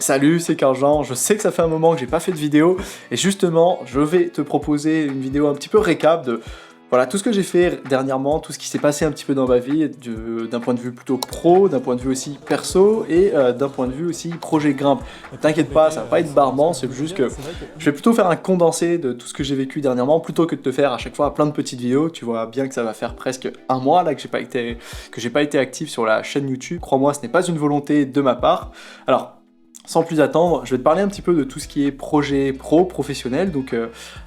Salut, c'est Carl-Jean, je sais que ça fait un moment que j'ai pas fait de vidéo et justement je vais te proposer une vidéo un petit peu récap de voilà, tout ce que j'ai fait dernièrement, tout ce qui s'est passé un petit peu dans ma vie, d'un point de vue plutôt pro, d'un point de vue aussi perso et d'un point de vue aussi projet Grimpe. Ne t'inquiète pas, ça va pas être barbant, c'est juste que je vais plutôt faire un condensé de tout ce que j'ai vécu dernièrement plutôt que de te faire à chaque fois plein de petites vidéos. Tu vois bien que ça va faire presque un mois là que j'ai pas été actif sur la chaîne YouTube. Crois-moi, ce n'est pas une volonté de ma part. Alors, sans plus attendre, je vais te parler un petit peu de tout ce qui est projet professionnel. Donc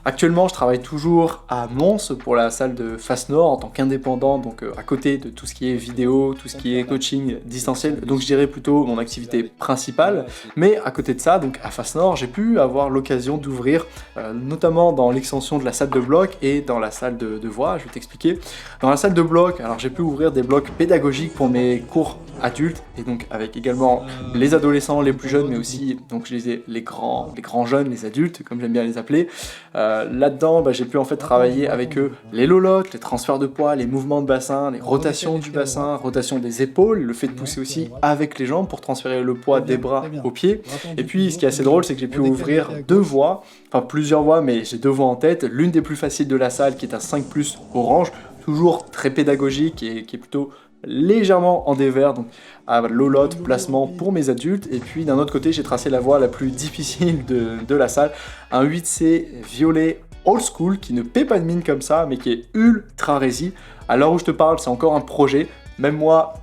actuellement, je travaille toujours à Mons pour la salle de Face Nord en tant qu'indépendant, donc à côté de tout ce qui est vidéo, tout ce qui est coaching distanciel. Donc je dirais plutôt mon activité principale. Mais à côté de ça, donc à Face Nord, j'ai pu avoir l'occasion d'ouvrir, notamment dans l'extension de la salle de bloc et dans la salle de voix. Je vais t'expliquer. Dans la salle de bloc, alors j'ai pu ouvrir des blocs pédagogiques pour mes cours adultes et donc avec également les adolescents, les plus jeunes, mais aussi donc je disais les grands jeunes, les adultes comme j'aime bien les appeler. Là-dedans, j'ai pu en fait travailler avec eux les lolottes, les transferts de poids, les mouvements de bassin, les rotations du bassin, rotation des épaules, le fait de pousser aussi avec les jambes pour transférer le poids des bras aux pieds. Et puis ce qui est assez drôle, c'est que j'ai pu ouvrir deux voies, enfin plusieurs voies, mais j'ai deux voies en tête. L'une des plus faciles de la salle qui est un 5+ orange, toujours très pédagogique et qui est plutôt légèrement en dévers, donc à lolotte, placement pour mes adultes. Et puis d'un autre côté, j'ai tracé la voie la plus difficile de la salle, un 8C violet old school qui ne paie pas de mine comme ça, mais qui est ultra rési. À l'heure où je te parle, c'est encore un projet. Même moi,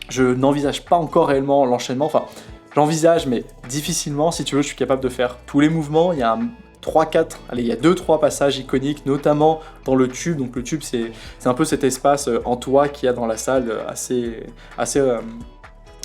je n'envisage pas encore réellement l'enchaînement. Enfin, j'envisage, mais difficilement. Si tu veux, je suis capable de faire tous les mouvements. Il y a 3-4, allez, il y a 2-3 passages iconiques, notamment dans le tube. Donc le tube, c'est un peu cet espace en toit qu'il y a dans la salle, assez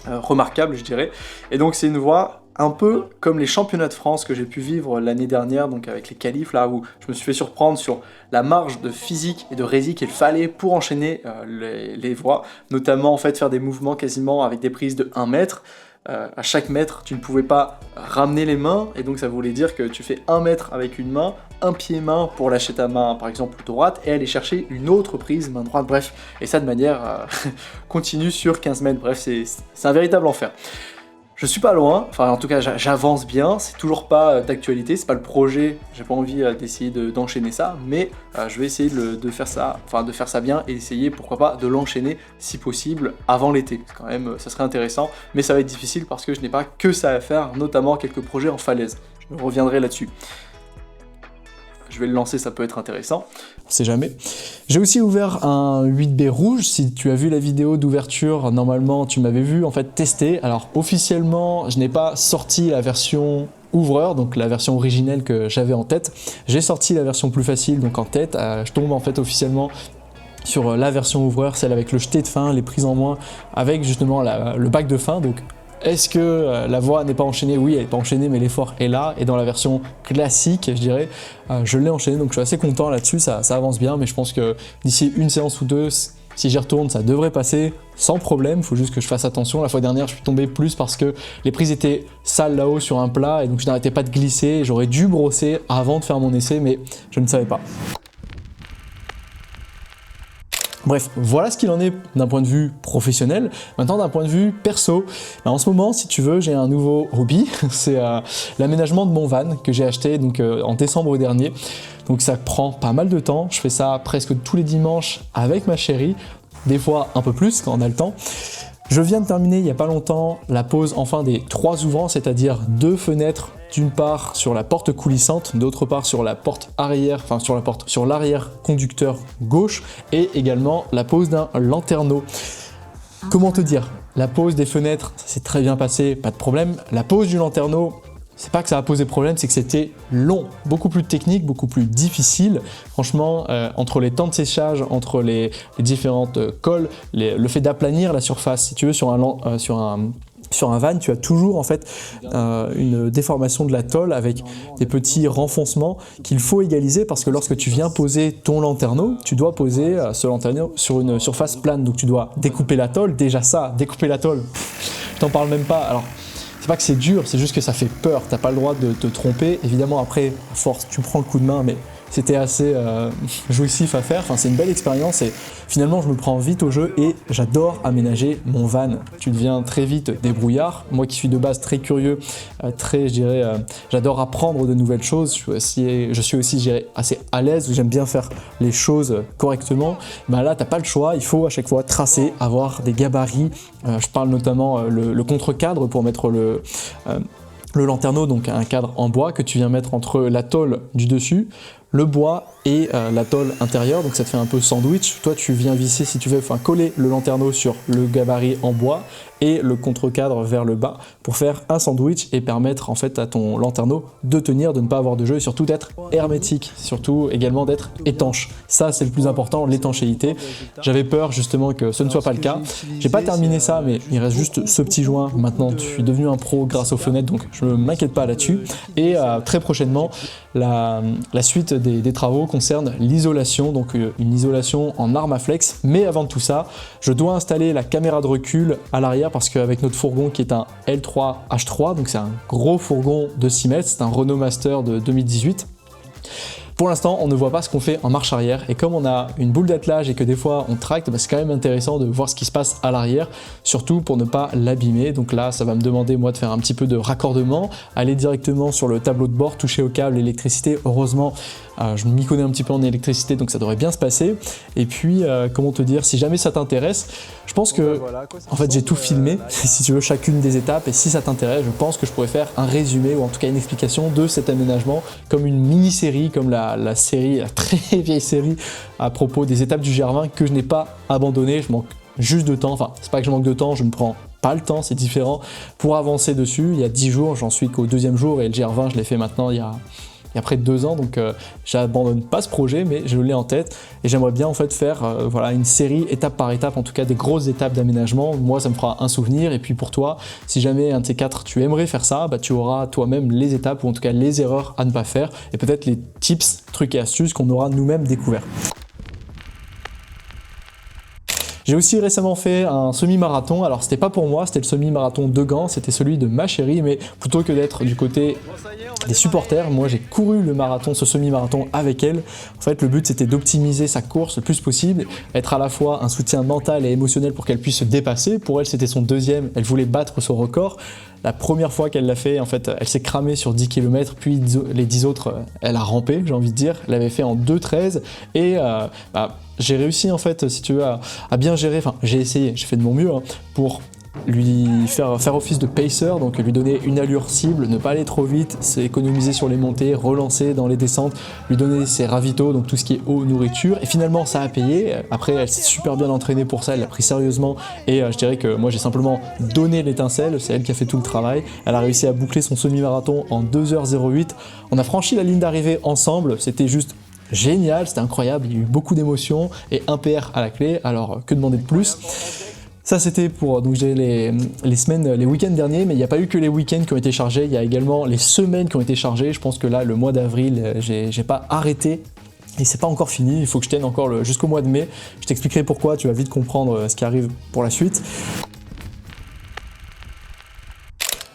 remarquable, je dirais. Et donc c'est une voie un peu comme les championnats de France que j'ai pu vivre l'année dernière, donc avec les qualifs, là où je me suis fait surprendre sur la marge de physique et de rési qu'il fallait pour enchaîner les voies, notamment en fait faire des mouvements quasiment avec des prises de 1 mètre. À chaque mètre, tu ne pouvais pas ramener les mains, et donc ça voulait dire que tu fais 1 mètre avec une main, un pied-main pour lâcher ta main, par exemple droite, et aller chercher une autre prise, main droite, bref, et ça de manière continue sur 15 mètres, bref, c'est un véritable enfer. Je suis pas loin, enfin en tout cas j'avance bien, c'est toujours pas d'actualité, c'est pas le projet, j'ai pas envie d'essayer d'enchaîner ça, mais je vais essayer de faire ça bien et essayer pourquoi pas de l'enchaîner si possible avant l'été. Quand même ça serait intéressant, mais ça va être difficile parce que je n'ai pas que ça à faire, notamment quelques projets en falaise. Je reviendrai là-dessus. Je vais le lancer, ça peut être intéressant. On sait jamais. J'ai aussi ouvert un 8B rouge. Si tu as vu la vidéo d'ouverture, normalement tu m'avais vu en fait tester. Alors officiellement, je n'ai pas sorti la version ouvreur, donc la version originelle que j'avais en tête. J'ai sorti la version plus facile, donc en tête. Je tombe en fait officiellement sur la version ouvreur, celle avec le jeté de fin, les prises en moins, avec justement le bac de fin. Donc est-ce que la voie n'est pas enchaînée? Oui, elle n'est pas enchaînée, mais l'effort est là. Et dans la version classique, je dirais, je l'ai enchaînée. Donc je suis assez content là-dessus, ça avance bien. Mais je pense que d'ici une séance ou deux, si j'y retourne, ça devrait passer sans problème. Il faut juste que je fasse attention. La fois dernière, je suis tombé plus parce que les prises étaient sales là-haut sur un plat. Et donc je n'arrêtais pas de glisser. J'aurais dû brosser avant de faire mon essai, mais je ne savais pas. Bref, voilà ce qu'il en est d'un point de vue professionnel. Maintenant, d'un point de vue perso, en ce moment, si tu veux, j'ai un nouveau hobby. C'est l'aménagement de mon van que j'ai acheté donc, en décembre dernier. Donc ça prend pas mal de temps. Je fais ça presque tous les dimanches avec ma chérie. Des fois un peu plus quand on a le temps. Je viens de terminer il n'y a pas longtemps la pose enfin des 3 ouvrants, c'est-à-dire 2 fenêtres, d'une part sur la porte coulissante, d'autre part sur la porte arrière, enfin sur l'arrière conducteur gauche, et également la pose d'un lanterneau. Comment te dire? La pose des fenêtres, ça s'est très bien passé, pas de problème. La pose du lanterneau, c'est pas que ça a posé problème, c'est que c'était long, beaucoup plus technique, beaucoup plus difficile. Franchement, entre les temps de séchage, entre les différentes colles, le fait d'aplanir la surface, si tu veux, sur un van, tu as toujours en fait une déformation de la tôle avec des petits renfoncements qu'il faut égaliser parce que lorsque tu viens poser ton lanterneau, tu dois poser ce lanterneau sur une surface plane. Donc tu dois découper la tôle, déjà ça, découper la tôle, je t'en parle même pas. Alors, c'est pas que c'est dur, c'est juste que ça fait peur, t'as pas le droit de te tromper. Évidemment après, à force, tu prends le coup de main, mais c'était assez jouissif à faire, enfin c'est une belle expérience et finalement je me prends vite au jeu et j'adore aménager mon van. Tu deviens très vite débrouillard, moi qui suis de base très curieux, très je dirais, j'adore apprendre de nouvelles choses, je suis aussi je dirais, assez à l'aise, j'aime bien faire les choses correctement, ben là t'as pas le choix, il faut à chaque fois tracer, avoir des gabarits, je parle notamment le contre-cadre pour mettre le lanterneau, donc un cadre en bois que tu viens mettre entre la tôle du dessus, le bois et la tôle intérieure, donc ça te fait un peu sandwich. Toi tu viens visser si tu veux, enfin coller le lanterneau sur le gabarit en bois et le contre-cadre vers le bas pour faire un sandwich et permettre en fait à ton lanterneau de tenir, de ne pas avoir de jeu et surtout d'être hermétique, surtout également d'être étanche. Ça c'est le plus important, l'étanchéité. J'avais peur justement que ce ne soit pas le cas. J'ai pas terminé ça mais il reste juste ce petit joint. Maintenant je suis devenu un pro grâce aux fenêtres donc je ne m'inquiète pas là-dessus et très prochainement la suite des travaux concerne l'isolation, donc une isolation en Armaflex. Mais avant tout ça, je dois installer la caméra de recul à l'arrière parce qu'avec notre fourgon qui est un L3H3, donc c'est un gros fourgon de 6 mètres, c'est un Renault Master de 2018. Pour l'instant, on ne voit pas ce qu'on fait en marche arrière et comme on a une boule d'attelage et que des fois on tracte, bah c'est quand même intéressant de voir ce qui se passe à l'arrière, surtout pour ne pas l'abîmer. Donc là, ça va me demander moi de faire un petit peu de raccordement, aller directement sur le tableau de bord, toucher au câble, l'électricité. Heureusement, je m'y connais un petit peu en électricité, donc ça devrait bien se passer. Et puis, comment te dire, si jamais ça t'intéresse, je pense que, en fait, j'ai tout filmé, si tu veux, chacune des étapes. Et si ça t'intéresse, je pense que je pourrais faire un résumé ou en tout cas une explication de cet aménagement comme une mini-série, comme la série, la très vieille série à propos des étapes du GR20 que je n'ai pas abandonné. Je manque juste de temps. Enfin, c'est pas que je manque de temps, je ne prends pas le temps, c'est différent pour avancer dessus. Il y a 10 jours, j'en suis qu'au 2e jour et le GR20, je l'ai fait maintenant il y a près de 2 ans, donc j'abandonne pas ce projet, mais je l'ai en tête et j'aimerais bien en fait faire voilà, une série étape par étape, en tout cas des grosses étapes d'aménagement. Moi ça me fera un souvenir et puis pour toi, si jamais un de ces 4 tu aimerais faire ça, bah, tu auras toi-même les étapes ou en tout cas les erreurs à ne pas faire et peut-être les tips, trucs et astuces qu'on aura nous-mêmes découverts. J'ai aussi récemment fait un semi-marathon, alors c'était pas pour moi, c'était le semi-marathon de Gand, c'était celui de ma chérie, mais plutôt que d'être du côté des supporters, moi j'ai couru le marathon, ce semi-marathon avec elle. En fait le but c'était d'optimiser sa course le plus possible, être à la fois un soutien mental et émotionnel pour qu'elle puisse se dépasser. Pour elle c'était son 2e, elle voulait battre son record. La première fois qu'elle l'a fait, en fait, elle s'est cramée sur 10 km, puis les 10 autres, elle a rampé, j'ai envie de dire. Elle l'avait fait en 2,13 et j'ai réussi, en fait, si tu veux, à bien gérer. Enfin, j'ai essayé, j'ai fait de mon mieux pour lui faire office de pacer, donc lui donner une allure cible, ne pas aller trop vite, s'économiser sur les montées, relancer dans les descentes, lui donner ses ravitaux, donc tout ce qui est eau, nourriture, et finalement ça a payé. Après elle s'est super bien entraînée pour ça, elle l'a pris sérieusement, et je dirais que moi j'ai simplement donné l'étincelle, c'est elle qui a fait tout le travail. Elle a réussi à boucler son semi-marathon en 2h08, on a franchi la ligne d'arrivée ensemble, c'était juste génial, c'était incroyable, il y a eu beaucoup d'émotions, et un PR à la clé, alors que demander de plus? Ça c'était pour donc les semaines, les week-ends derniers, mais il n'y a pas eu que les week-ends qui ont été chargés, il y a également les semaines qui ont été chargées. Je pense que là, le mois d'avril, j'ai pas arrêté et c'est pas encore fini, il faut que je tienne encore jusqu'au mois de mai. Je t'expliquerai pourquoi, tu vas vite comprendre ce qui arrive pour la suite.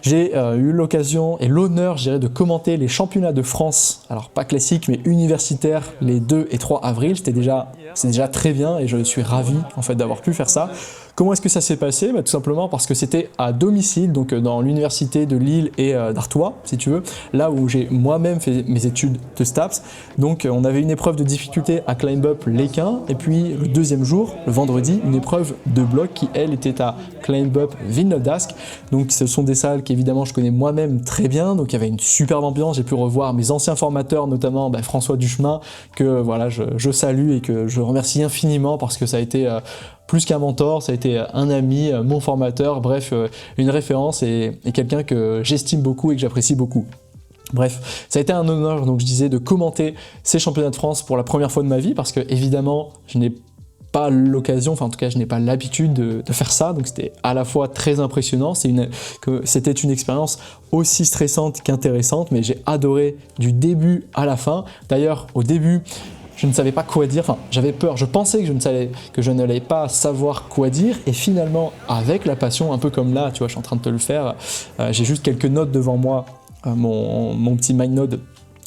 J'ai eu l'occasion et l'honneur, je dirais, de commenter les championnats de France, alors pas classiques mais universitaires, les 2 et 3 avril. C'est déjà très bien et je suis ravi en fait d'avoir pu faire ça. Comment est-ce que ça s'est passé? Tout simplement parce que c'était à domicile, donc dans l'université de Lille et d'Artois, si tu veux, là où j'ai moi-même fait mes études de STAPS. Donc on avait une épreuve de difficulté à Climb Up Lesquin, et puis le 2e jour, le vendredi, une épreuve de bloc qui, elle, était à Climb Up Villeneuve d'Ascq. Donc ce sont des salles qu'évidemment je connais moi-même très bien, donc il y avait une superbe ambiance. J'ai pu revoir mes anciens formateurs, notamment François Duchemin, que voilà, je salue et que je remercie infiniment parce que ça a été plus qu'un mentor, ça a été un ami, mon formateur, bref, une référence et quelqu'un que j'estime beaucoup et que j'apprécie beaucoup. Bref, ça a été un honneur, donc je disais, de commenter ces championnats de France pour la première fois de ma vie, parce que évidemment, je n'ai pas l'occasion, enfin en tout cas je n'ai pas l'habitude de faire ça, donc c'était à la fois très impressionnant, c'était une expérience aussi stressante qu'intéressante, mais j'ai adoré du début à la fin. D'ailleurs, au début, je ne savais pas quoi dire, enfin j'avais peur, je pensais que je n'allais pas savoir quoi dire, et finalement avec la passion, un peu comme là, tu vois, je suis en train de te le faire, j'ai juste quelques notes devant moi, mon petit MindNote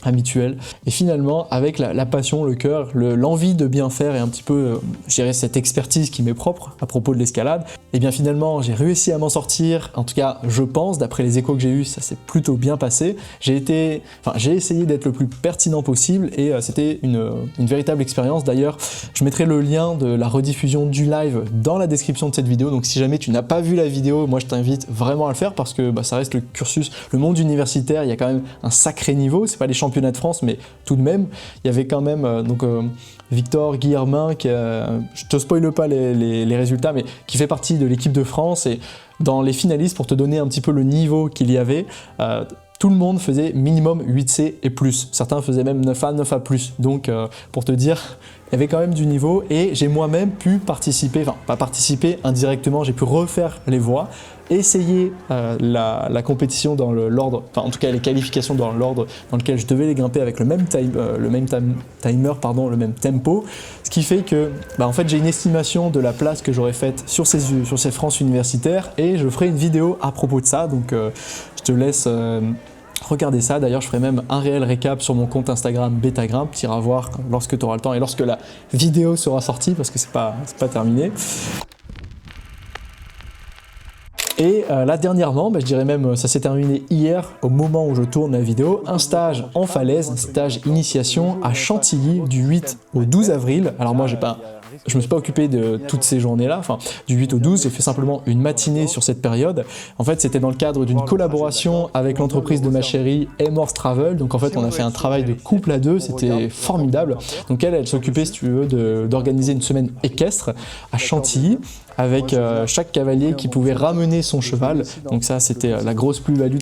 habituel. Et finalement, avec la passion, le cœur, l'envie de bien faire et un petit peu, je dirais, cette expertise qui m'est propre à propos de l'escalade, et bien finalement, j'ai réussi à m'en sortir. En tout cas, je pense, d'après les échos que j'ai eus, ça s'est plutôt bien passé. J'ai essayé d'être le plus pertinent possible et c'était une véritable expérience. D'ailleurs, je mettrai le lien de la rediffusion du live dans la description de cette vidéo. Donc si jamais tu n'as pas vu la vidéo, moi je t'invite vraiment à le faire parce que ça reste le cursus, le monde universitaire, il y a quand même un sacré niveau. C'est pas les championnats de France, mais tout de même, il y avait quand même Victor Guillermin, qui je te spoile pas les résultats, mais qui fait partie de l'équipe de France et dans les finalistes, pour te donner un petit peu le niveau qu'il y avait, tout le monde faisait minimum 8C et plus. Certains faisaient même 9A, 9A+. Donc pour te dire, il y avait quand même du niveau et j'ai moi-même pu participer, enfin pas participer indirectement, j'ai pu refaire les voies, essayer la compétition dans l'ordre, enfin en tout cas les qualifications dans l'ordre dans lequel je devais les grimper avec le même timer, le même tempo, ce qui fait que en fait j'ai une estimation de la place que j'aurais faite sur ces France universitaires et je ferai une vidéo à propos de ça, donc je te laisse regarder ça. D'ailleurs, je ferai même un réel récap sur mon compte Instagram Betagrimp. Tu iras voir lorsque tu auras le temps et lorsque la vidéo sera sortie, parce que c'est pas terminé. Et là dernièrement, je dirais même ça s'est terminé hier au moment où je tourne la vidéo, un stage en falaise, un stage initiation à Chantilly du 8 au 12 avril. Alors moi je me suis pas occupé de toutes ces journées-là, enfin du 8 au 12, j'ai fait simplement une matinée sur cette période. En fait, c'était dans le cadre d'une collaboration avec l'entreprise de ma chérie, Amorce Travel. Donc en fait, on a fait un travail de couple à deux, c'était formidable. Donc elle s'occupait, si tu veux, d'organiser une semaine équestre à Chantilly, avec chaque cavalier qui pouvait ramener son cheval. Donc ça, c'était la grosse plus-value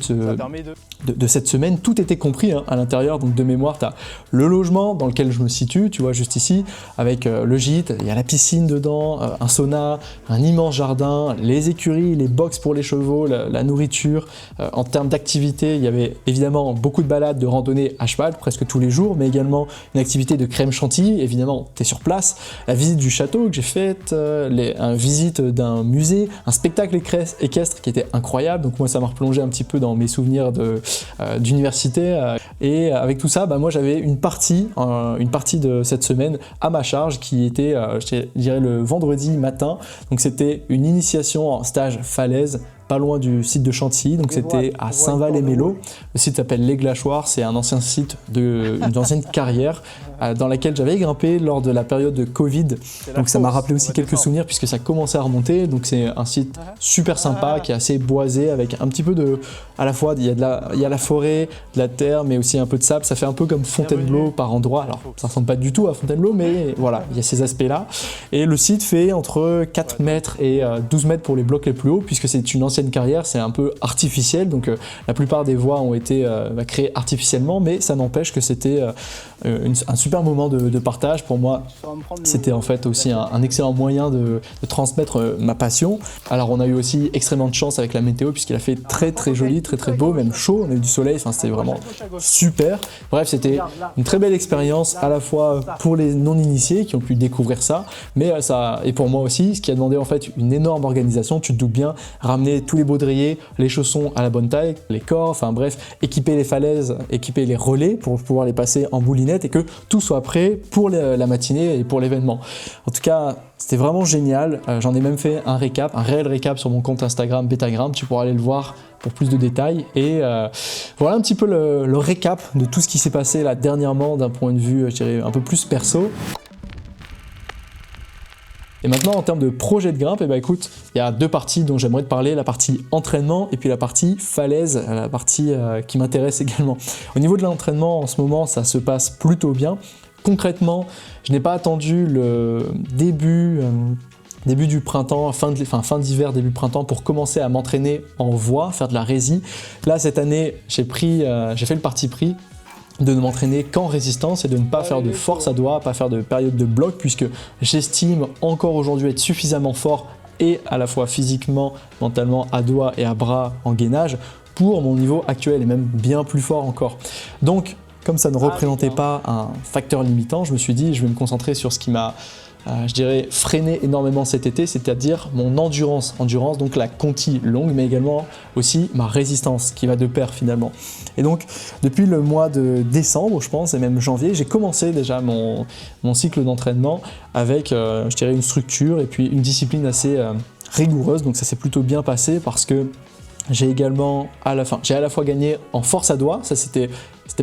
de cette semaine. Tout était compris à l'intérieur. Donc de mémoire, tu as le logement dans lequel je me situe, tu vois, juste ici, avec le gîte, il y a la piscine dedans, un sauna, un immense jardin, les écuries, les box pour les chevaux, la nourriture. En termes d'activité, il y avait évidemment beaucoup de balades, de randonnées à cheval, presque tous les jours, mais également une activité de crème chantilly. Évidemment, tu es sur place. La visite du château que j'ai faite, un visite d'un musée, un spectacle équestre qui était incroyable. Donc moi, ça m'a replongé un petit peu dans mes souvenirs d'université. Et avec tout ça, moi j'avais une partie de cette semaine à ma charge qui était, je dirais, le vendredi matin. Donc c'était une initiation en stage falaise, pas loin du site de Chantilly, donc c'était à Saint-Val-et-Mélo. Le site s'appelle Les Glachoirs, c'est un ancien site d'une ancienne carrière dans laquelle j'avais grimpé lors de la période de Covid. Donc ça m'a rappelé aussi quelques souvenirs puisque ça commençait à remonter. Donc c'est un site super sympa qui est assez boisé avec un petit peu à la fois il y a la forêt, de la terre, mais aussi un peu de sable. Ça fait un peu comme Fontainebleau par endroit. Alors ça ressemble pas du tout à Fontainebleau, mais voilà, il y a ces aspects-là. Et le site fait entre 4 mètres et 12 mètres pour les blocs les plus hauts puisque c'est une ancienne carrière, c'est un peu artificiel, donc la plupart des voies ont été créées artificiellement, mais ça n'empêche que c'était un super moment de partage. Pour moi, c'était en fait aussi un excellent moyen de transmettre ma passion. Alors on a eu aussi extrêmement de chance avec la météo puisqu'il a fait très très joli, très très beau, même chaud, on a eu du soleil, enfin c'était vraiment super. Bref, c'était une très belle expérience à la fois pour les non-initiés qui ont pu découvrir ça, mais et pour moi aussi, ce qui a demandé en fait une énorme organisation. Tu te doutes bien, ramener tous les baudriers, les chaussons à la bonne taille, les corps, enfin bref, équiper les falaises, équiper les relais pour pouvoir les passer en boulinette et que tout soit prêt pour la matinée et pour l'événement. En tout cas, c'était vraiment génial. J'en ai même fait un réel récap sur mon compte Instagram Betagrimp. Tu pourras aller le voir pour plus de détails. Et voilà un petit peu le récap de tout ce qui s'est passé là dernièrement d'un point de vue, je dirais, un peu plus perso. Et maintenant, en termes de projet de grimpe, écoute, il y a deux parties dont j'aimerais te parler, la partie entraînement et puis la partie falaise, la partie qui m'intéresse également. Au niveau de l'entraînement, en ce moment, ça se passe plutôt bien. Concrètement, je n'ai pas attendu le début du printemps, fin d'hiver, début printemps, pour commencer à m'entraîner en voie, faire de la rési. Là, cette année, j'ai fait le parti pris de ne m'entraîner qu'en résistance et de ne pas faire de force à doigts, pas faire de période de bloc, puisque j'estime encore aujourd'hui être suffisamment fort et à la fois physiquement, mentalement, à doigts et à bras en gainage pour mon niveau actuel et même bien plus fort encore. Donc, comme ça ne représentait pas un facteur limitant, je me suis dit je vais me concentrer sur ce qui m'a je dirais, freiné énormément cet été, c'est-à-dire mon endurance, donc la conti longue, mais également aussi ma résistance qui va de pair finalement. Et donc, depuis le mois de décembre, je pense, et même janvier, j'ai commencé déjà mon cycle d'entraînement avec, je dirais, une structure et puis une discipline assez rigoureuse, donc ça s'est plutôt bien passé parce que j'ai également à la fois gagné en force à doigts, ça c'était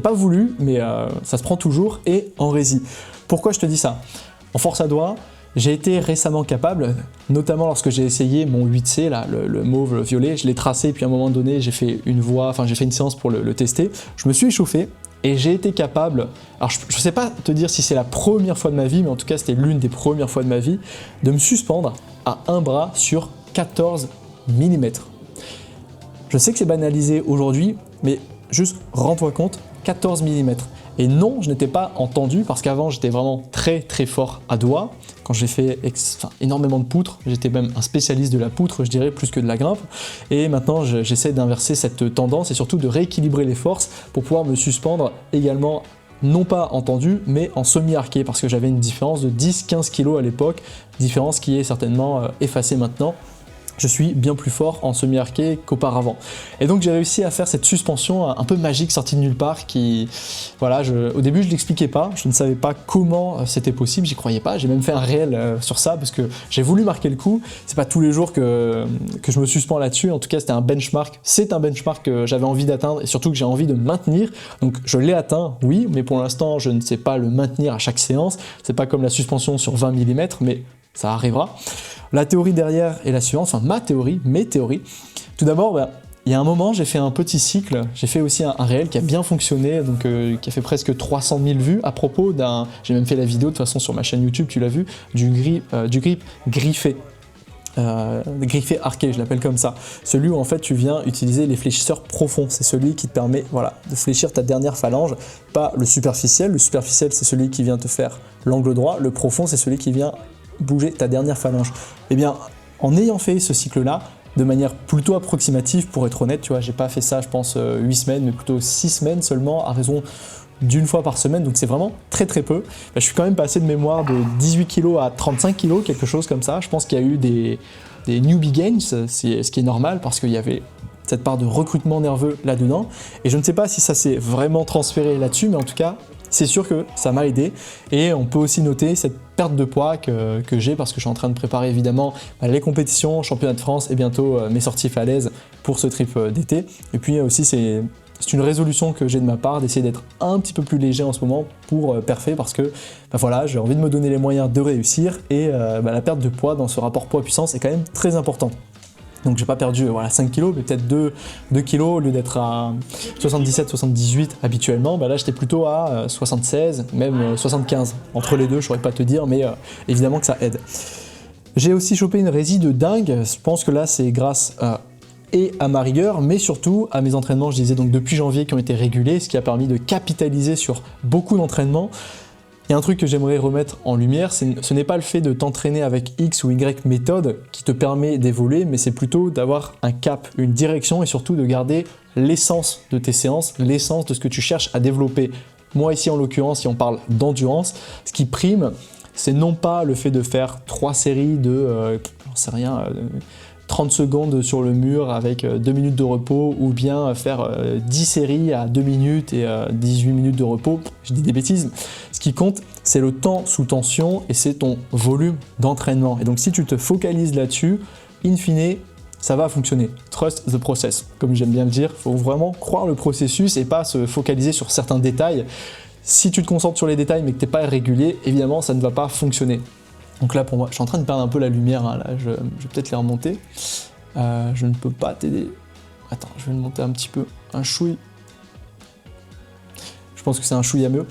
pas voulu, mais ça se prend toujours, et en rési. Pourquoi je te dis ça? En force à doigts, j'ai été récemment capable, notamment lorsque j'ai essayé mon 8C, là, le mauve, le violet, je l'ai tracé, puis à un moment donné, j'ai fait une séance pour le tester, je me suis échauffé, et j'ai été capable, alors je ne sais pas te dire si c'est la première fois de ma vie, mais en tout cas c'était l'une des premières fois de ma vie, de me suspendre à un bras sur 14 mm. Je sais que c'est banalisé aujourd'hui, mais juste rends-toi compte, 14 mm. Et non, je n'étais pas entendu parce qu'avant j'étais vraiment très très fort à doigts. Quand j'ai fait énormément de poutres, j'étais même un spécialiste de la poutre, je dirais, plus que de la grimpe. Et maintenant j'essaie d'inverser cette tendance et surtout de rééquilibrer les forces pour pouvoir me suspendre également, non pas en tendu, mais en semi-arqué, parce que j'avais une différence de 10-15 kg à l'époque, différence qui est certainement effacée maintenant. Je suis bien plus fort en semi-arqué qu'auparavant. Et donc j'ai réussi à faire cette suspension un peu magique sortie de nulle part qui, voilà, au début je l'expliquais pas, je ne savais pas comment c'était possible, j'y croyais pas, j'ai même fait un réel sur ça parce que j'ai voulu marquer le coup. C'est pas tous les jours que je me suspends là-dessus, en tout cas c'était un benchmark, c'est un benchmark que j'avais envie d'atteindre et surtout que j'ai envie de maintenir. Donc je l'ai atteint, oui, mais pour l'instant je ne sais pas le maintenir à chaque séance, c'est pas comme la suspension sur 20 mm, mais ça arrivera. La théorie derrière est la suivante, enfin mes théories. Tout d'abord, il y a un moment, j'ai fait un petit cycle, j'ai fait aussi un réel qui a bien fonctionné, donc qui a fait presque 300 000 vues à propos j'ai même fait la vidéo de toute façon sur ma chaîne YouTube, tu l'as vu, du grip griffé. Griffé arqué, je l'appelle comme ça. Celui où en fait tu viens utiliser les fléchisseurs profonds, c'est celui qui te permet, voilà, de fléchir ta dernière phalange, pas le superficiel. Le superficiel c'est celui qui vient te faire l'angle droit, le profond c'est celui qui vient bouger ta dernière phalange. Eh bien, en ayant fait ce cycle-là, de manière plutôt approximative, pour être honnête, tu vois, j'ai pas fait ça, je pense, 8 semaines, mais plutôt 6 semaines seulement, à raison d'une fois par semaine, donc c'est vraiment très très peu. Je suis quand même passé de mémoire de 18 kg à 35 kg, quelque chose comme ça. Je pense qu'il y a eu des newbie gains, ce qui est normal, parce qu'il y avait cette part de recrutement nerveux là-dedans. Et je ne sais pas si ça s'est vraiment transféré là-dessus, mais en tout cas, c'est sûr que ça m'a aidé. Et on peut aussi noter cette perte de poids que j'ai parce que je suis en train de préparer évidemment les compétitions, championnat de France et bientôt mes sorties falaises pour ce trip d'été. Et puis aussi c'est une résolution que j'ai de ma part d'essayer d'être un petit peu plus léger en ce moment pour perfer parce que voilà, j'ai envie de me donner les moyens de réussir et la perte de poids dans ce rapport poids-puissance est quand même très important. Donc j'ai pas perdu 5 kg, mais peut-être 2 kg au lieu d'être à 77-78 habituellement, là j'étais plutôt à 76, même 75. Entre les deux, je saurais pas te dire, mais évidemment que ça aide. J'ai aussi chopé une rési de dingue, je pense que là c'est grâce à ma rigueur, mais surtout à mes entraînements, je disais donc depuis janvier, qui ont été régulés, ce qui a permis de capitaliser sur beaucoup d'entraînements. Il y a un truc que j'aimerais remettre en lumière, ce n'est pas le fait de t'entraîner avec X ou Y méthode qui te permet d'évoluer, mais c'est plutôt d'avoir un cap, une direction et surtout de garder l'essence de tes séances, l'essence de ce que tu cherches à développer. Moi ici en l'occurrence, si on parle d'endurance, ce qui prime, c'est non pas le fait de faire 3 séries de, j'en sais rien, 30 secondes sur le mur avec 2 minutes de repos ou bien faire 10 séries à 2 minutes et 18 minutes de repos, je dis des bêtises. Ce qui compte, c'est le temps sous tension et c'est ton volume d'entraînement. Et donc si tu te focalises là-dessus, in fine, ça va fonctionner. Trust the process, comme j'aime bien le dire. Il faut vraiment croire le processus et pas se focaliser sur certains détails. Si tu te concentres sur les détails mais que tu n'es pas régulier, évidemment, ça ne va pas fonctionner. Donc là, pour moi, je suis en train de perdre un peu la lumière, hein, là, je vais peut-être les remonter. Je ne peux pas t'aider. Attends, je vais le monter un petit peu, un chouille. Je pense que c'est un chouïa mieux.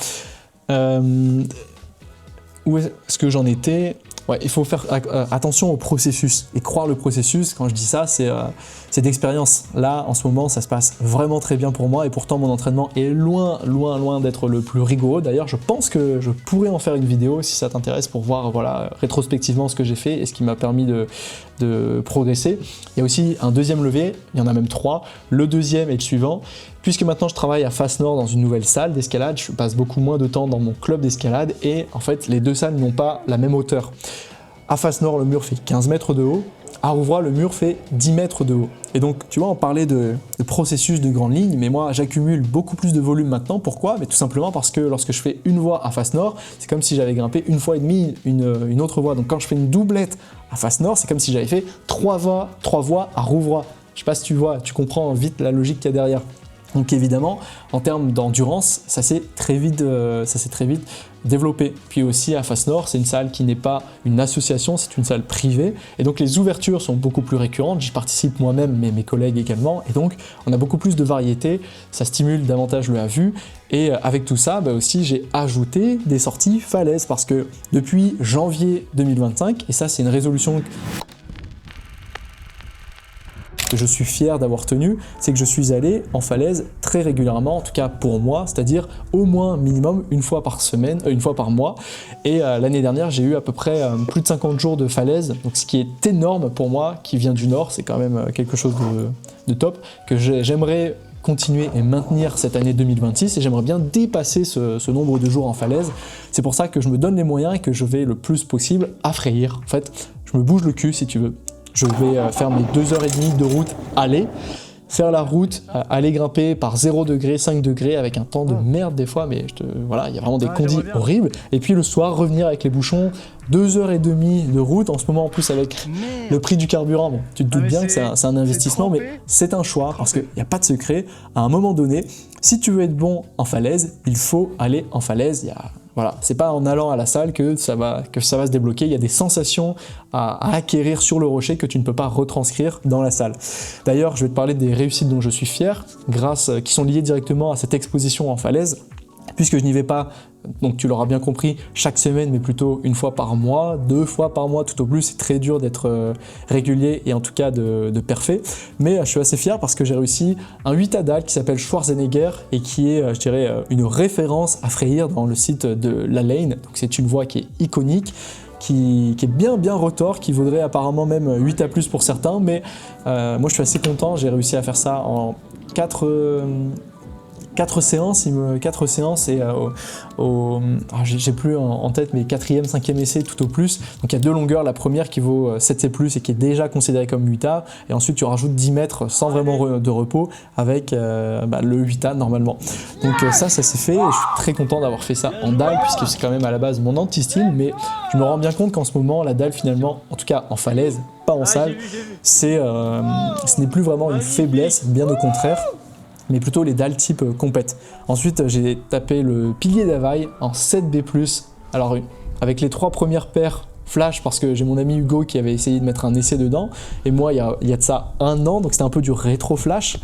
Où est-ce que j'en étais ? Ouais, il faut faire attention au processus et croire le processus. Quand je dis ça, c'est d'expérience. Là, en ce moment, ça se passe vraiment très bien pour moi et pourtant mon entraînement est loin d'être le plus rigoureux. D'ailleurs, je pense que je pourrais en faire une vidéo si ça t'intéresse pour voir rétrospectivement ce que j'ai fait et ce qui m'a permis de progresser. Il y a aussi un deuxième levier, il y en a même 3. Le deuxième est le suivant. puisque maintenant je travaille à Face Nord dans une nouvelle salle d'escalade, je passe beaucoup moins de temps dans mon club d'escalade et en fait les deux salles n'ont pas la même hauteur. À Face Nord, le mur fait 15 mètres de haut, à Rouvroy, le mur fait 10 mètres de haut. Et donc, tu vois, on parlait de processus de grande ligne, mais moi, j'accumule beaucoup plus de volume maintenant. Pourquoi? Mais tout simplement parce que lorsque je fais une voie à Face Nord, c'est comme si j'avais grimpé une fois et demie une autre voie. Donc, quand je fais une doublette à Face Nord, c'est comme si j'avais fait trois voies à Rouvroy. Je sais pas si tu vois, tu comprends vite la logique qu'il y a derrière. Donc évidemment, en termes d'endurance, ça s'est très vite développé. Puis aussi à Face Nord, c'est une salle qui n'est pas une association, c'est une salle privée. Et donc les ouvertures sont beaucoup plus récurrentes. J'y participe moi-même, mais mes collègues également. Et donc on a beaucoup plus de variété, ça stimule davantage le à-vue. Et avec tout ça, aussi j'ai ajouté des sorties falaises parce que depuis janvier 2025, et ça c'est une résolution que je suis fier d'avoir tenu, c'est que je suis allé en falaise très régulièrement, en tout cas pour moi, c'est-à-dire au moins minimum une fois par semaine, une fois par mois. Et l'année dernière, j'ai eu à peu près plus de 50 jours de falaise, donc ce qui est énorme pour moi, qui vient du Nord, c'est quand même quelque chose de top, que j'aimerais continuer et maintenir cette année 2026 et j'aimerais bien dépasser ce nombre de jours en falaise. C'est pour ça que je me donne les moyens et que je vais le plus possible à frayir. En fait, je me bouge le cul si tu veux. Je vais faire mes 2h30 de route aller, faire la route, aller grimper par 0 degré, 5 degrés avec un temps de merde des fois, mais voilà, il y a vraiment des condis horribles. Et puis le soir, revenir avec les bouchons, 2h30 de route, en ce moment en plus avec le prix du carburant. Bon, tu te doutes bien que c'est un investissement, mais c'est un choix parce qu'il n'y a pas de secret. À un moment donné, si tu veux être bon en falaise, il faut aller en falaise. Voilà, c'est pas en allant à la salle que ça va se débloquer. Il y a des sensations à acquérir sur le rocher que tu ne peux pas retranscrire dans la salle. D'ailleurs, je vais te parler des réussites dont je suis fier, qui sont liées directement à cette exposition en falaise, puisque je n'y vais pas, donc tu l'auras bien compris, chaque semaine, mais plutôt une fois par mois, 2 fois par mois tout au plus. C'est très dur d'être régulier et en tout cas de parfait. Mais je suis assez fier parce que j'ai réussi un 8 à dalle qui s'appelle Schwarzenegger et qui est, je dirais, une référence à frayir dans le site de La Lane. Donc c'est une voie qui est iconique, qui est bien retors, qui vaudrait apparemment même 8 à plus pour certains. Mais moi je suis assez content, j'ai réussi à faire ça en 4 séances et j'ai plus en tête mes 4e, 5e essais tout au plus. Donc il y a 2 longueurs, la première qui vaut 7C+, et qui est déjà considérée comme 8A, et ensuite tu rajoutes 10 mètres sans vraiment de repos avec le 8A normalement. Donc ça s'est fait et je suis très content d'avoir fait ça en dalle puisque c'est quand même à la base mon anti-style, mais je me rends bien compte qu'en ce moment la dalle finalement, en tout cas en falaise, pas en salle, ce n'est plus vraiment une faiblesse, bien au contraire, mais plutôt les dalles type compète. Ensuite, j'ai tapé le pilier d'Havaï en 7B+. Alors, avec les 3 premières paires flash, parce que j'ai mon ami Hugo qui avait essayé de mettre un essai dedans, et moi, il y a de ça 1 an, donc c'était un peu du rétro flash.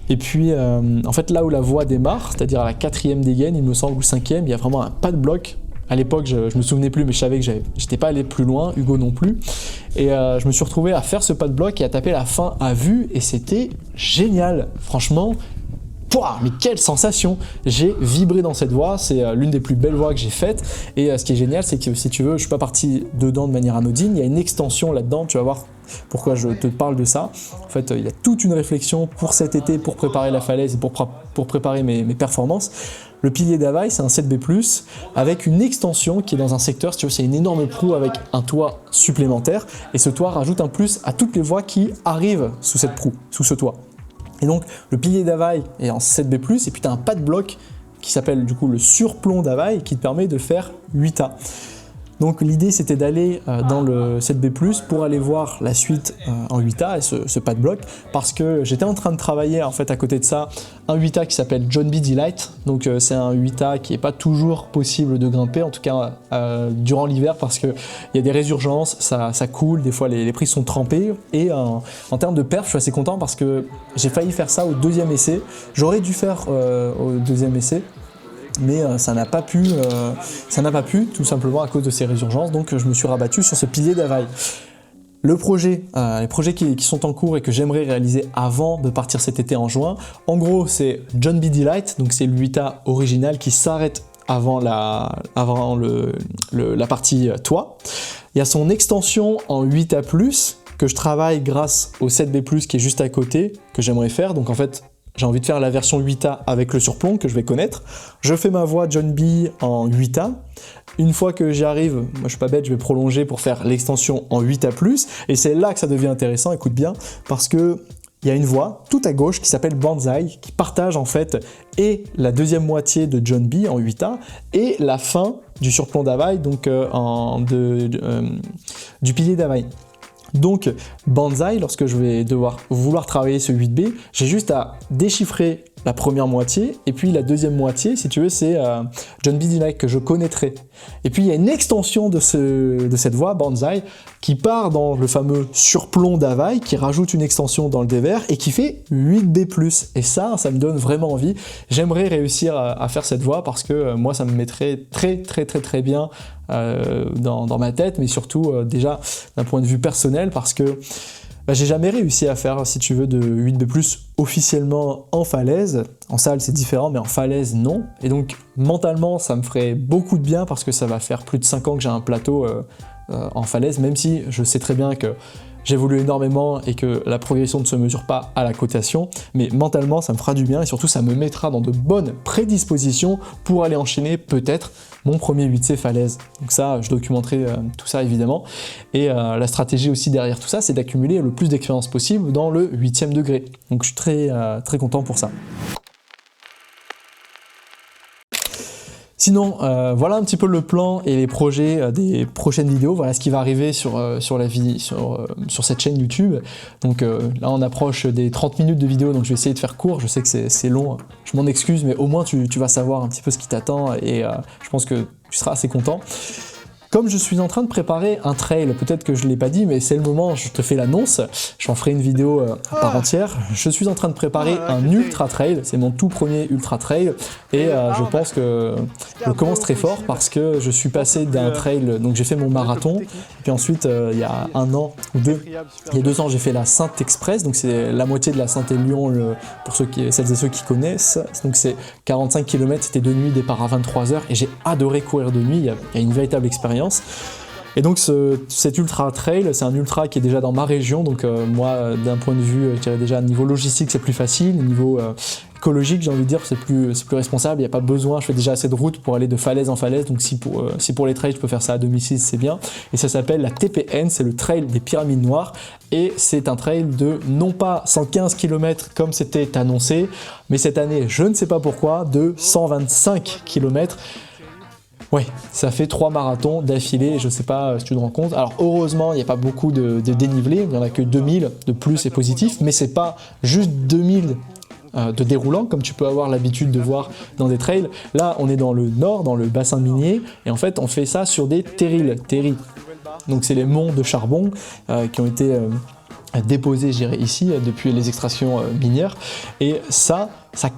Et puis, en fait, là où la voie démarre, c'est-à-dire à la 4e dégaine, il me semble, ou 5e, il y a vraiment un pas de bloc. À l'époque, je me souvenais plus, mais je savais que j'étais pas allé plus loin, Hugo non plus. Et je me suis retrouvé à faire ce pas de bloc et à taper la fin à vue, et c'était génial. Franchement, mais quelle sensation! J'ai vibré dans cette voie, c'est l'une des plus belles voies que j'ai faites. Et ce qui est génial, c'est que si tu veux, je suis pas parti dedans de manière anodine, il y a une extension là-dedans, tu vas voir pourquoi je te parle de ça. En fait, il y a toute une réflexion pour cet été, pour préparer la falaise et pour préparer mes performances. Le pilier d'Havaï, c'est un 7B+, avec une extension qui est dans un secteur, si tu veux, c'est une énorme proue avec un toit supplémentaire, et ce toit rajoute un plus à toutes les voies qui arrivent sous cette proue, sous ce toit. Et donc, le pilier d'Havaï est en 7B+, et puis tu as un pas de bloc qui s'appelle du coup le surplomb d'Havaï, qui te permet de faire 8A. Donc l'idée c'était d'aller dans le 7B+, pour aller voir la suite en 8A et ce pas de bloc, parce que j'étais en train de travailler en fait à côté de ça un 8A qui s'appelle John B. Delight. Donc c'est un 8A qui n'est pas toujours possible de grimper, en tout cas durant l'hiver, parce qu'il y a des résurgences, ça coule, des fois les prises sont trempées, et en termes de perf je suis assez content parce que j'ai failli faire ça au 2e essai. J'aurais dû faire au 2e essai, mais ça n'a pas pu tout simplement à cause de ces résurgences, donc je me suis rabattu sur ce pilier d'Havaï. Les projets qui sont en cours et que j'aimerais réaliser avant de partir cet été en juin, en gros c'est John B. Delight, donc c'est le 8A original qui s'arrête avant la partie toit. Il y a son extension en 8A+, que je travaille grâce au 7B+, qui est juste à côté, que j'aimerais faire, donc en fait j'ai envie de faire la version 8A avec le surplomb que je vais connaître. Je fais ma voix John B en 8A. Une fois que j'y arrive, moi je suis pas bête, je vais prolonger pour faire l'extension en 8A+, et c'est là que ça devient intéressant, écoute bien, parce que il y a une voix tout à gauche qui s'appelle Banzai, qui partage en fait et la deuxième moitié de John B en 8A et la fin du surplomb d'Havaï, donc du pilier d'Havaï. Donc Banzai, lorsque je vais vouloir travailler ce 8B, j'ai juste à déchiffrer la première moitié, et puis la deuxième moitié, si tu veux, c'est John B. Delight que je connaîtrai. Et puis il y a une extension de cette voix, Banzai, qui part dans le fameux surplomb d'Havaï, qui rajoute une extension dans le dévers, et qui fait 8B+. Et ça me donne vraiment envie. J'aimerais réussir à faire cette voix, parce que moi, ça me mettrait très bien dans ma tête, mais surtout déjà d'un point de vue personnel, parce que j'ai jamais réussi à faire, si tu veux, de 8B+, officiellement en falaise. En salle, c'est différent, mais en falaise, non. Et donc, mentalement, ça me ferait beaucoup de bien, parce que ça va faire plus de 5 ans que j'ai un plateau en falaise, même si je sais très bien que j'évolue énormément et que la progression ne se mesure pas à la cotation, mais mentalement, ça me fera du bien, et surtout, ça me mettra dans de bonnes prédispositions pour aller enchaîner, peut-être, mon premier 8C falaise. Donc ça, je documenterai tout ça évidemment. Et la stratégie aussi derrière tout ça, c'est d'accumuler le plus d'expérience possible dans le 8e degré. Donc je suis très content pour ça. Sinon, voilà un petit peu le plan et les projets des prochaines vidéos. Voilà ce qui va arriver sur cette chaîne YouTube. Donc là, on approche des 30 minutes de vidéo, donc je vais essayer de faire court. Je sais que c'est long, je m'en excuse, mais au moins tu vas savoir un petit peu ce qui t'attend, et je pense que tu seras assez content. Comme je suis en train de préparer un trail, peut-être que je ne l'ai pas dit, mais c'est le moment, je te fais l'annonce, j'en ferai une vidéo à part entière. Je suis en train de préparer un ultra trail, c'est mon tout premier ultra trail, et je pense que je commence très fort, parce que je suis passé d'un trail, donc j'ai fait mon marathon, et puis ensuite il y a un an ou deux, il y a 2 ans j'ai fait la Sainte Express, donc c'est la moitié de la Sainte-et-Lyon, pour celles et ceux qui connaissent, donc c'est 45 km, c'était de nuit, départ à 23h, et j'ai adoré courir de nuit, il y a une véritable expérience. Et donc cet ultra trail, c'est un ultra qui est déjà dans ma région, donc moi d'un point de vue, je dirais déjà niveau logistique c'est plus facile, niveau écologique j'ai envie de dire c'est plus responsable, il n'y a pas besoin, je fais déjà assez de route pour aller de falaise en falaise, donc si pour les trails je peux faire ça à domicile c'est bien, et ça s'appelle la TPN, c'est le trail des Pyramides Noires, et c'est un trail de non pas 115 km comme c'était annoncé, mais cette année je ne sais pas pourquoi, de 125 km. Ouais, ça fait 3 marathons d'affilée, je sais pas si tu te rends compte. Alors heureusement, il n'y a pas beaucoup de dénivelé, il n'y en a que 2000 de plus et positif, mais c'est pas juste 2000 de déroulant comme tu peux avoir l'habitude de voir dans des trails. Là, on est dans le nord, dans le bassin minier, et en fait, on fait ça sur des terrils. Donc c'est les monts de charbon qui ont été déposés, je dirais, ici depuis les extractions minières, et ça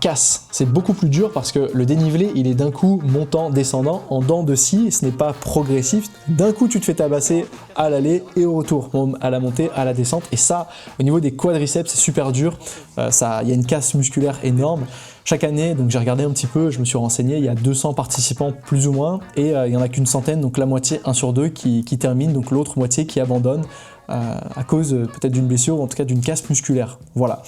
casse, c'est beaucoup plus dur parce que le dénivelé il est d'un coup montant, descendant, en dents de scie, ce n'est pas progressif, d'un coup tu te fais tabasser à l'aller et au retour, à la montée, à la descente, et ça au niveau des quadriceps c'est super dur, il y a une casse musculaire énorme. Chaque année, donc j'ai regardé un petit peu, je me suis renseigné, il y a 200 participants plus ou moins, et il n'y en a qu'une centaine, donc la moitié, 1 sur 2 qui termine, donc l'autre moitié qui abandonne à cause peut-être d'une blessure ou en tout cas d'une casse musculaire. Voilà.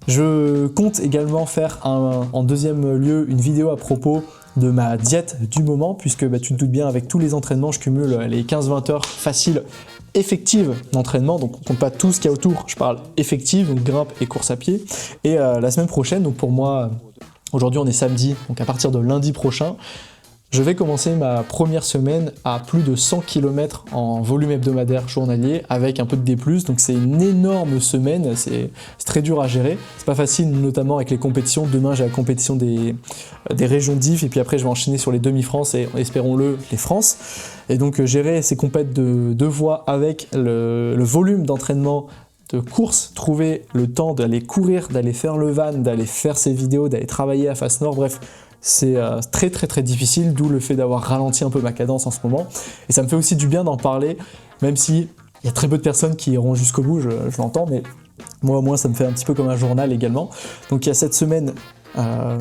Je compte également faire en deuxième lieu une vidéo à propos de ma diète du moment, puisque tu te doutes bien, avec tous les entraînements, je cumule les 15-20 heures faciles effectives d'entraînement, donc on compte pas tout ce qu'il y a autour, je parle effective, donc grimpe et course à pied. Et la semaine prochaine, donc pour moi, aujourd'hui on est samedi, donc à partir de lundi prochain, je vais commencer ma première semaine à plus de 100 km en volume hebdomadaire journalier avec un peu de D+, donc c'est une énorme semaine, c'est très dur à gérer, c'est pas facile notamment avec les compétitions. Demain j'ai la compétition des régions diff, et puis après je vais enchaîner sur les demi-France et espérons-le les France, et donc gérer ces compètes de voies avec le volume d'entraînement de course, trouver le temps d'aller courir, d'aller faire le van, d'aller faire ses vidéos, d'aller travailler à Face Nord, bref, c'est très difficile, d'où le fait d'avoir ralenti un peu ma cadence en ce moment. Et ça me fait aussi du bien d'en parler, même si il y a très peu de personnes qui iront jusqu'au bout, je l'entends, mais moi au moins ça me fait un petit peu comme un journal également. Donc il y a cette semaine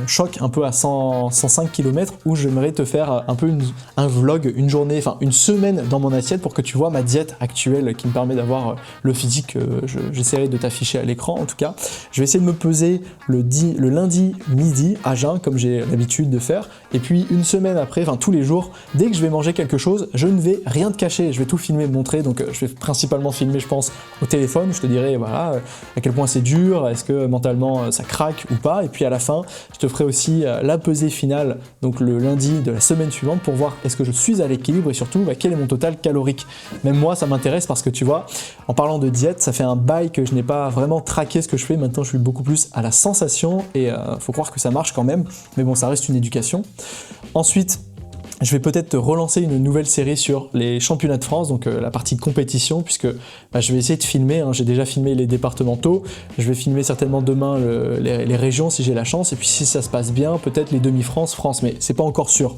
choc un peu à 105 km où j'aimerais te faire un peu un vlog, une journée, enfin une semaine dans mon assiette pour que tu vois ma diète actuelle qui me permet d'avoir le physique que j'essaierai de t'afficher à l'écran en tout cas. Je vais essayer de me peser le lundi midi à jeun comme j'ai l'habitude de faire et puis une semaine après, enfin tous les jours, dès que je vais manger quelque chose, je ne vais rien te cacher, je vais tout filmer, montrer, donc je vais principalement filmer je pense au téléphone, je te dirai voilà à quel point c'est dur, est-ce que mentalement ça craque ou pas, et puis à la fin je te ferai aussi la pesée finale, donc le lundi de la semaine suivante pour voir est-ce que je suis à l'équilibre et surtout quel est mon total calorique. Même moi ça m'intéresse parce que tu vois, en parlant de diète, ça fait un bail que je n'ai pas vraiment traqué ce que je fais, maintenant je suis beaucoup plus à la sensation et faut croire que ça marche quand même, mais bon ça reste une éducation. Ensuite, je vais peut-être te relancer une nouvelle série sur les championnats de France, donc la partie compétition, puisque je vais essayer de filmer, hein, j'ai déjà filmé les départementaux, je vais filmer certainement demain les régions si j'ai la chance, et puis si ça se passe bien, peut-être les demi-France, France, mais c'est pas encore sûr.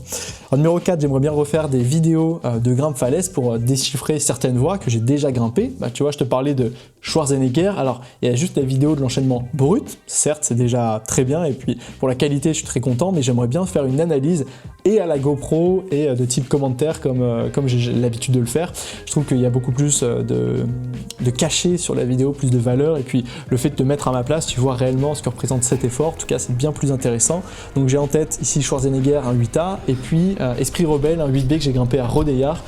En numéro 4, j'aimerais bien refaire des vidéos de grimpe falaise pour déchiffrer certaines voies que j'ai déjà grimpées. Tu vois, je te parlais de Schwarzenegger, alors il y a juste la vidéo de l'enchaînement brut, certes c'est déjà très bien, et puis pour la qualité je suis très content, mais j'aimerais bien faire une analyse et à la GoPro et de type commentaire comme j'ai l'habitude de le faire. Je trouve qu'il y a beaucoup plus de cachet sur la vidéo, plus de valeur, et puis le fait de te mettre à ma place, tu vois réellement ce que représente cet effort, en tout cas c'est bien plus intéressant. Donc j'ai en tête ici Schwarzenegger un 8A, et puis Esprit Rebelle un 8B que j'ai grimpé à Rodéard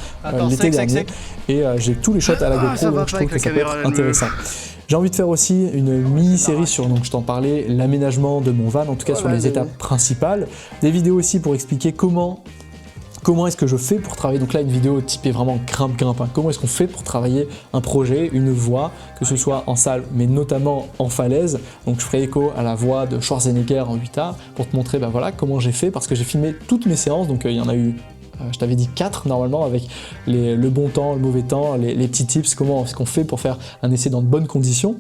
l'été dernier, et j'ai tous les shots à la GoPro, donc je trouve que ça peut être intéressant. J'ai envie de faire aussi une mini-série sur, donc je t'en parlais, l'aménagement de mon van, en tout cas sur les étapes principales. Des vidéos aussi pour expliquer comment est-ce que je fais pour travailler, donc là une vidéo typée vraiment grimpe, hein. Comment est-ce qu'on fait pour travailler un projet, une voie, que ce soit en salle, mais notamment en falaise. Donc je ferai écho à la voie de Schwarzenegger en 8A pour te montrer voilà, comment j'ai fait, parce que j'ai filmé toutes mes séances, donc il y en a eu... je t'avais dit 4 normalement avec le bon temps, le mauvais temps, les petits tips, comment est-ce qu'on fait pour faire un essai dans de bonnes conditions.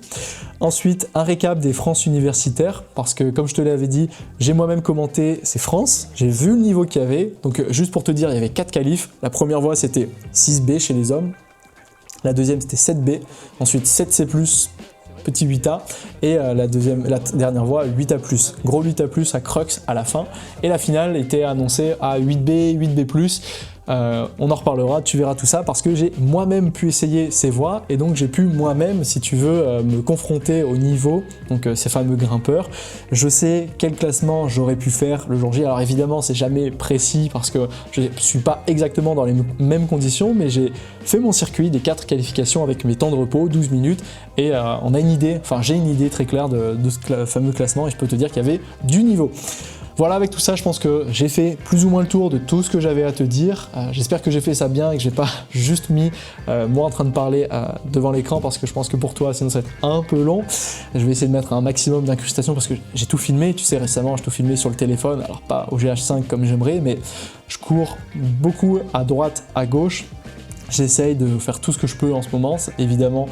Ensuite, un récap des France universitaires, parce que comme je te l'avais dit, j'ai moi-même commenté ces France, j'ai vu le niveau qu'il y avait, donc juste pour te dire, il y avait 4 qualifs. La première voie c'était 6B chez les hommes, la deuxième c'était 7B, ensuite 7C+, petit 8A, et la dernière voie 8A+, gros 8A+, à Crux à la fin, et la finale était annoncée à 8B, 8B+, on en reparlera, tu verras tout ça, parce que j'ai moi-même pu essayer ces voies, et donc j'ai pu moi-même, si tu veux, me confronter au niveau, donc ces fameux grimpeurs. Je sais quel classement j'aurais pu faire le jour J, alors évidemment c'est jamais précis, parce que je ne suis pas exactement dans les mêmes conditions, mais j'ai fait mon circuit des 4 qualifications avec mes temps de repos, 12 minutes, et on a une idée, enfin j'ai une idée très claire de ce fameux classement, et je peux te dire qu'il y avait du niveau. Voilà, avec tout ça, je pense que j'ai fait plus ou moins le tour de tout ce que j'avais à te dire. J'espère que j'ai fait ça bien et que j'ai pas juste mis moi en train de parler devant l'écran, parce que je pense que pour toi, sinon ça va être un peu long. Je vais essayer de mettre un maximum d'incrustations parce que j'ai tout filmé. Tu sais, récemment, j'ai tout filmé sur le téléphone. Alors pas au GH5 comme j'aimerais, mais je cours beaucoup à droite, à gauche. J'essaye de faire tout ce que je peux en ce moment. Évidemment,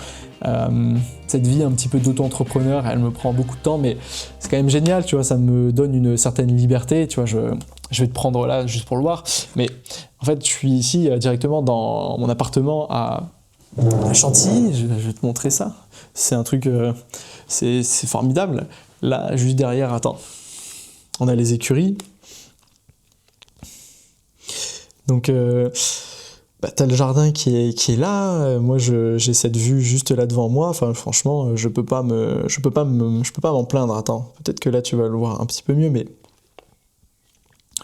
cette vie un petit peu d'auto-entrepreneur, elle me prend beaucoup de temps, mais c'est quand même génial, tu vois, ça me donne une certaine liberté, tu vois, je vais te prendre là juste pour le voir, mais en fait, je suis ici directement dans mon appartement à Chantilly, je vais te montrer ça, c'est un truc, c'est formidable. Là, juste derrière, attends, on a les écuries, donc... t'as le jardin qui est là, moi j'ai cette vue juste là devant moi, enfin franchement je peux pas m'en plaindre. Attends, peut-être que là tu vas le voir un petit peu mieux, mais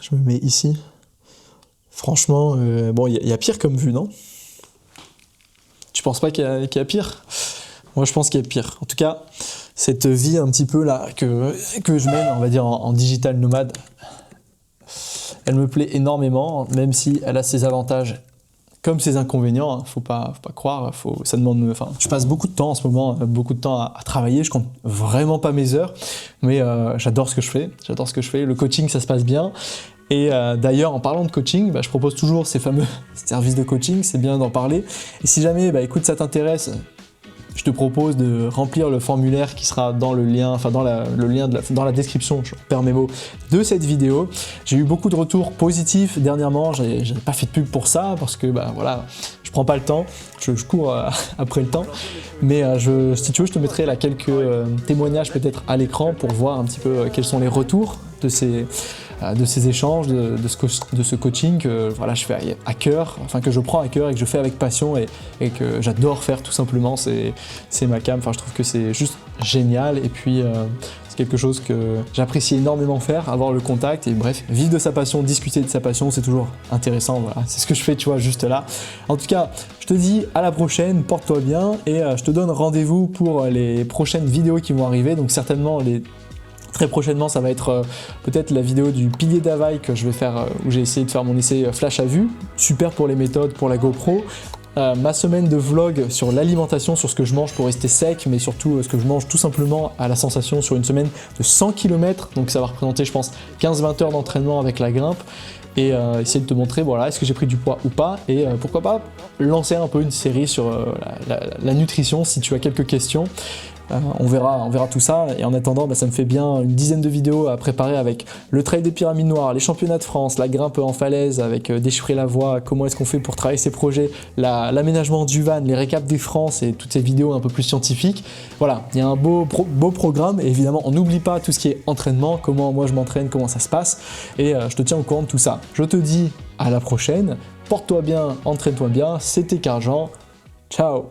je me mets ici. Franchement, bon il y a pire comme vue, non? Tu penses pas qu'il y a pire? Moi je pense qu'il y a pire. En tout cas, cette vie un petit peu là que je mène, on va dire en digital nomade, elle me plaît énormément, même si elle a ses avantages comme ses inconvénients, hein, faut pas croire, ça demande, enfin, je passe beaucoup de temps en ce moment, beaucoup de temps à travailler, je compte vraiment pas mes heures, mais j'adore ce que je fais, le coaching ça se passe bien, et d'ailleurs en parlant de coaching, je propose toujours ces fameux services de coaching, c'est bien d'en parler, et si jamais, écoute, ça t'intéresse, je te propose de remplir le formulaire qui sera dans le lien, enfin dans le lien dans la description, je perds mes mots, de cette vidéo. J'ai eu beaucoup de retours positifs dernièrement, j'ai pas fait de pub pour ça parce que bah voilà, je prends pas le temps, je cours après le temps, mais si tu veux, je te mettrai là quelques témoignages peut-être à l'écran pour voir un petit peu quels sont les retours de ces échanges, de ce coaching que voilà, je fais à cœur, enfin que je prends à cœur et que je fais avec passion et que j'adore faire tout simplement, c'est ma came, enfin je trouve que c'est juste génial et puis c'est quelque chose que j'apprécie énormément faire, avoir le contact et bref, vivre de sa passion, discuter de sa passion, c'est toujours intéressant, voilà, c'est ce que je fais, tu vois, juste là. En tout cas, je te dis à la prochaine, porte-toi bien et je te donne rendez-vous pour les prochaines vidéos qui vont arriver, donc certainement très prochainement, ça va être peut-être la vidéo du pilier d'Havaï que je vais faire, où j'ai essayé de faire mon essai flash à vue, super pour les méthodes, pour la GoPro. Ma semaine de vlog sur l'alimentation, sur ce que je mange pour rester sec, mais surtout ce que je mange tout simplement à la sensation sur une semaine de 100 km, donc ça va représenter je pense 15-20 heures d'entraînement avec la grimpe, et essayer de te montrer voilà, est-ce que j'ai pris du poids ou pas, et pourquoi pas lancer un peu une série sur la nutrition si tu as quelques questions. On verra tout ça, et en attendant bah, ça me fait bien une dizaine de vidéos à préparer avec le trail des pyramides noires, les championnats de France, la grimpe en falaise avec déchiffrer la voie, comment est-ce qu'on fait pour travailler ses projets, l'aménagement du van, les récaps des France et toutes ces vidéos un peu plus scientifiques. Voilà, il y a un beau programme et évidemment on n'oublie pas tout ce qui est entraînement, comment moi je m'entraîne, comment ça se passe, et je te tiens au courant de tout ça. Je te dis à la prochaine, porte-toi bien, entraîne-toi bien, c'était Carjean, ciao.